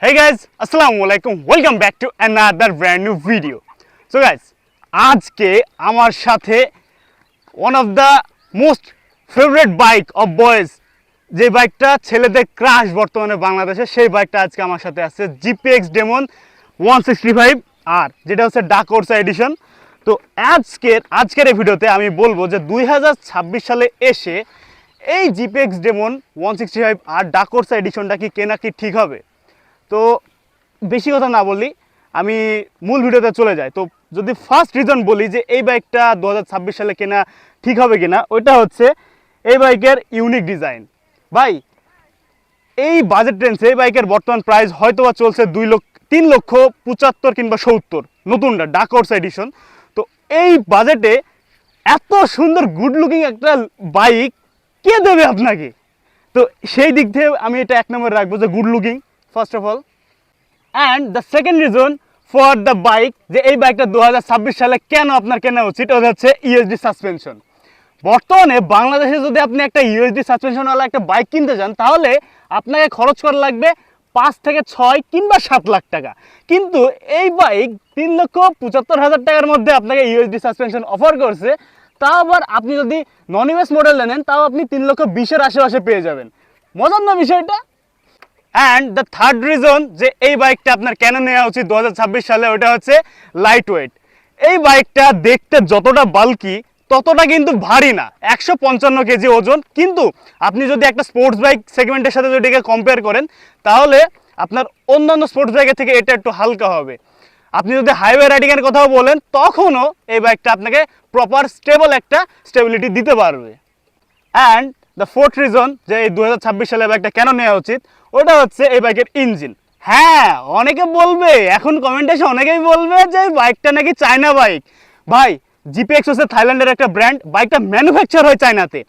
Hey guys, Assalamualaikum. Welcome back to another brand new video. So guys, আজকে আমার সাথে one of the most favorite bike of boys, যে বাইকটা ছেলেদের crush বর্তমানে বাংলাদেশে, সেই বাইকটা আজকে আমার সাথে আছে GPX Demon 165R, যেটা হচ্ছে ডার্ক কোর্সা এডিশন। তো আজকের এই ভিডিওতে আমি বলবো যে 2026 সালে এসে এই GPX Demon 165R dark Corsa এডিশনটা কি কেনা কি ঠিক হবে। তো বেশি কথা না বলি, আমি মূল ভিডিওতে চলে যাই। তো যদি ফার্স্ট রিজন বলি যে এই বাইকটা 2026 সালে কেনা ঠিক হবে কিনা, ওইটা হচ্ছে এই বাইকের ইউনিক ডিজাইন। ভাই, এই বাজেট রেঞ্জে এই বাইকের বর্তমান প্রাইস হয়তো বা চলছে 3 লক্ষ 75 কিংবা 70, নতুনটা ডার্ক কোর্সা এডিশন। তো এই বাজেটে এত সুন্দর গুড লুকিং একটা বাইক কে দেবে আপনাকে? তো সেই দিক থেকে আমি এটা এক নম্বরে রাখবো যে good looking first of all. And the second reason for the bike, যে এই বাইকটা 2026 সালে কেন আপনার কেনা উচিত, ওটা হচ্ছে ইউএসডি সাসপেনশন। বর্তমানে বাংলাদেশে যদি আপনি একটা ইউএসডি সাসপেনশনওয়ালা একটা বাইক কিনতে চান, তাহলে আপনাকে খরচ করা লাগবে 5 থেকে 6 কিংবা 7 লাখ টাকা। কিন্তু এই বাইক 3,75,000 টাকার মধ্যে আপনাকে ইউএসডি সাসপেনশন অফার করছে। তাও আবার আপনি যদি নন ইউএস মডেল নেন, তাও আপনি 3,20,000-এর আশেপাশে পেয়ে যাবেন। মজার না বিষয়টা? অ্যান্ড দ্য থার্ড রিজন যে এই বাইকটা আপনার কেন নেওয়া উচিত 2026 সালে, ওটা হচ্ছে লাইট ওয়েট। এই বাইকটা দেখতে যতটা বাল্কি ততটা কিন্তু ভারী না, 155 কেজি ওজন। কিন্তু আপনি যদি একটা স্পোর্টস বাইক সেগমেন্টের সাথে যদি এটাকে কম্পেয়ার করেন, তাহলে আপনার অন্যান্য স্পোর্টস বাইকের থেকে এটা একটু হালকা হবে। আপনি যদি হাইওয়ে রাইডিংয়ের কথাও বলেন, তখনও এই বাইকটা আপনাকে প্রপার স্টেবল একটা স্টেবিলিটি দিতে পারবে। অ্যান্ড দ্য ফোর্থ রিজন যে এই 2026 সালে বাইকটা কেন নেওয়া উচিত, ওটা হচ্ছে এই বাইকের ইঞ্জিন। হ্যাঁ, অনেকে বলবে, এখন কমেন্টে এসে অনেকেই বলবে যে এই বাইকটা নাকি চায়না বাইক। ভাই, জিপিএক্স হচ্ছে থাইল্যান্ডের একটা ব্র্যান্ড, বাইকটা ম্যানুফ্যাকচার হয় চায়নাতে।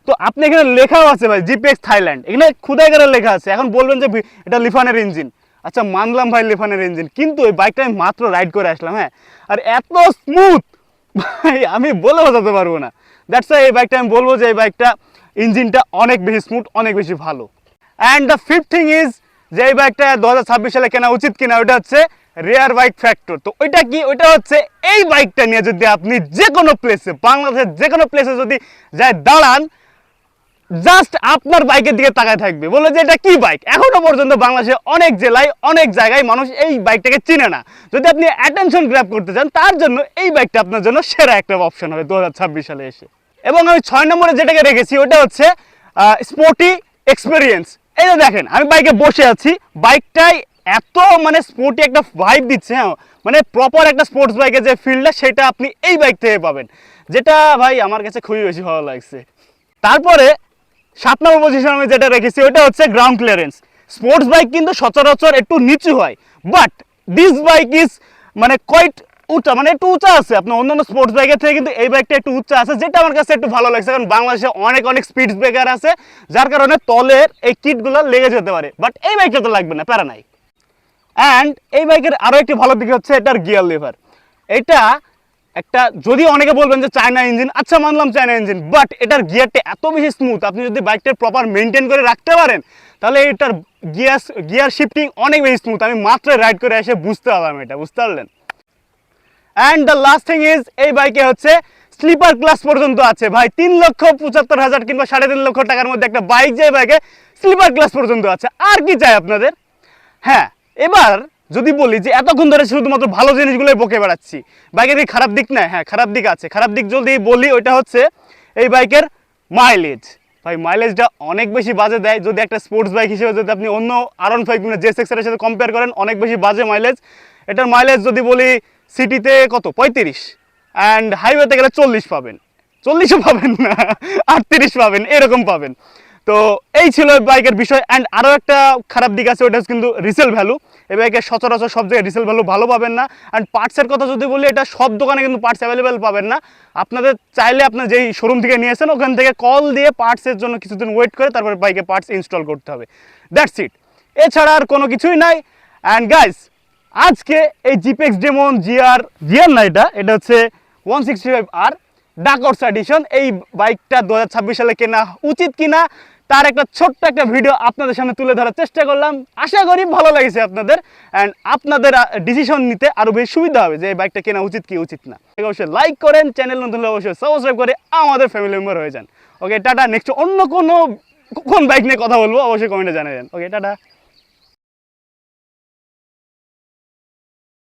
তো আপনি এখানে লেখাও আছে ভাই জিপিএক্স থাইল্যান্ড, এখানে খুদাই করে লেখা আছে। এখন বলবেন যে এটা লিফানের ইঞ্জিন। আচ্ছা, মানলাম ভাই লিফানের ইঞ্জিন, কিন্তু এই বাইকটা আমি মাত্র রাইড করে আসলাম। হ্যাঁ, আর এত স্মুথ ভাই আমি বলে বোঝাতে পারবো না। দ্যাটস ওয়াই এই বাইকটা আমি বলবো যে এই বাইকটা ইঞ্জিনটা অনেক বেশি স্মুথ, অনেক বেশি ভালো। And the fifth thing is যে এই বাইকটা 2026 সালে কেনা উচিত কিনা, ওটা হচ্ছে রেয়ার বাইক ফ্যাক্টর। তো ওইটা কি? ওইটা হচ্ছে এই বাইকটা নিয়ে যদি আপনি যে কোনো প্লেসে, বাংলাদেশের যে কোনো প্লেসে যদি যায় দাঁড়ান, জাস্ট আপনার বাইকের দিকে তাকায় থাকবে, বলে যে এটা কি বাইক। এখনো পর্যন্ত বাংলাদেশে অনেক জেলায় অনেক জায়গায় মানুষ এই বাইকটাকে চিনে না। যদি আপনি অ্যাটেনশন গ্র্যাব করতে চান, তার জন্য এই বাইকটা আপনার জন্য সেরা একটা অপশন হবে 2026 সালে এসে। এবং আমি 6 নম্বরে যেটাকে রেখেছি, ওটা হচ্ছে স্পোর্টি এক্সপিরিয়েন্স। এই যে দেখেন, আমি বাইকে বসে আছি, বাইকটাই এত স্পোর্টি একটা ভাইব দিচ্ছে। হ্যাঁ, প্রপার একটা স্পোর্টস বাইকের যে ফিলটা, সেটা আপনি এই বাইক থেকে পাবেন, যেটা ভাই আমার কাছে খুবই বেশি ভালো লাগছে। তারপরে 7 নম্বর পজিশন আমি যেটা রেখেছি, ওটা হচ্ছে গ্রাউন্ড ক্লিয়ারেন্স। স্পোর্টস বাইক কিন্তু সচরাচর একটু নিচু হয়, but this bike is quite উঁচা, একটু উঁচা আছে। আপনার অন্যান্য স্পোর্টস বাইকের থেকে কিন্তু এই বাইকটা একটু উঁচা আছে, যেটা আমার কাছে একটু ভালো লাগছে। কারণ বাংলাদেশে অনেক স্পিড ব্রেকার আছে, যার কারণে তলের এই কিটগুলো লেগে যেতে পারে, বাট এই বাইকটা তো লাগবে না, প্যারা নাই। অ্যান্ড এই বাইকের আরও একটি ভালো দিক হচ্ছে এটার গিয়ার লিভার। এটা একটা, যদি অনেকে বলবেন যে চায়না ইঞ্জিন, আচ্ছা মানলাম চায়না ইঞ্জিন, বাট এটার গিয়ারটা এত বেশি স্মুথ। আপনি যদি বাইকটার প্রপার মেনটেন করে রাখতে পারেন, তাহলে এটার গিয়ার শিফটিং অনেক বেশি স্মুথ। আমি মাত্র রাইড করে এসে বুঝতে পারলাম এটা, বুঝতে পারলেন? And the last thing is এই বাইকে হচ্ছে স্লিপার ক্লাস পর্যন্ত আছে। ভাই, 3,75,000 কিংবা 3.5 লক্ষ টাকার মধ্যে একটা বাইক, যে বাইকে স্লিপার ক্লাস পর্যন্ত আছে, আর কি চাই আপনাদের? হ্যাঁ, এবার যদি বলি যে এতক্ষণ ধরে শুধুমাত্র ভালো জিনিসগুলোই বকে বেড়াচ্ছি, বাইকের কি খারাপ দিক নাই? হ্যাঁ, খারাপ দিক আছে। খারাপ দিক যদি বলি, ওইটা হচ্ছে এই বাইকের মাইলেজ। ভাই, মাইলেজটা অনেক বেশি বাজে দেয়। যদি একটা স্পোর্টস বাইক হিসেবে যদি আপনি অন্য R15 জেএসএক্স-এর সাথে কম্পেয়ার করেন, অনেক বেশি বাজে মাইলেজ। এটার মাইলেজ যদি বলি, সিটিতে কত 35, অ্যান্ড হাইওয়েতে গেলে 40 পাবেন, 40ও পাবেন না, 38 পাবেন, এরকম পাবেন। তো এই ছিল বাইকের বিষয়। অ্যান্ড আরও একটা খারাপ দিক আছে, ওটা কিন্তু রিসেল ভ্যালু। এই বাইকের সচরাচর সব জায়গায় রিসেল ভ্যালু ভালো পাবেন না। অ্যান্ড পার্টসের কথা যদি বলি, এটা সব দোকানে কিন্তু পার্টস অ্যাভেলেবেল পাবেন না। আপনাদের চাইলে আপনার যেই শোরুম থেকে নিয়েছেন, ওখান থেকে কল দিয়ে পার্টসের জন্য কিছুদিন ওয়েট করে তারপরে বাইকে পার্টস ইনস্টল করতে হবে। দ্যাটস ইট, এছাড়া আর কোনো কিছুই নাই। অ্যান্ড গাইস, আজকে এই জিপিএক্স ডেমন জিআর না, এটা হচ্ছে 165R ডার্ক কোর্সা এডিশন। এই বাইকটা 2026 সালে কেনা উচিত কিনা, তার একটা ছোট্ট একটা ভিডিও আপনাদের সামনে তুলে ধরার চেষ্টা করলাম। আশা করি ভালো লেগেছে আপনাদের, অ্যান্ড আপনাদের ডিসিশন নিতে আরও বেশি সুবিধা হবে যে এই বাইকটা কেনা উচিত কি উচিত না। অবশ্যই লাইক করেন, চ্যানেল নতুন হলে অবশ্যই সাবস্ক্রাইব করে আমাদের ফ্যামিলি মেম্বার হয়ে যান। ওকে টাটা। নেক্সট অন্য কোন বাইক নিয়ে কথা বলবো অবশ্যই কমেন্টে জানাবেন। ওকে টাটা।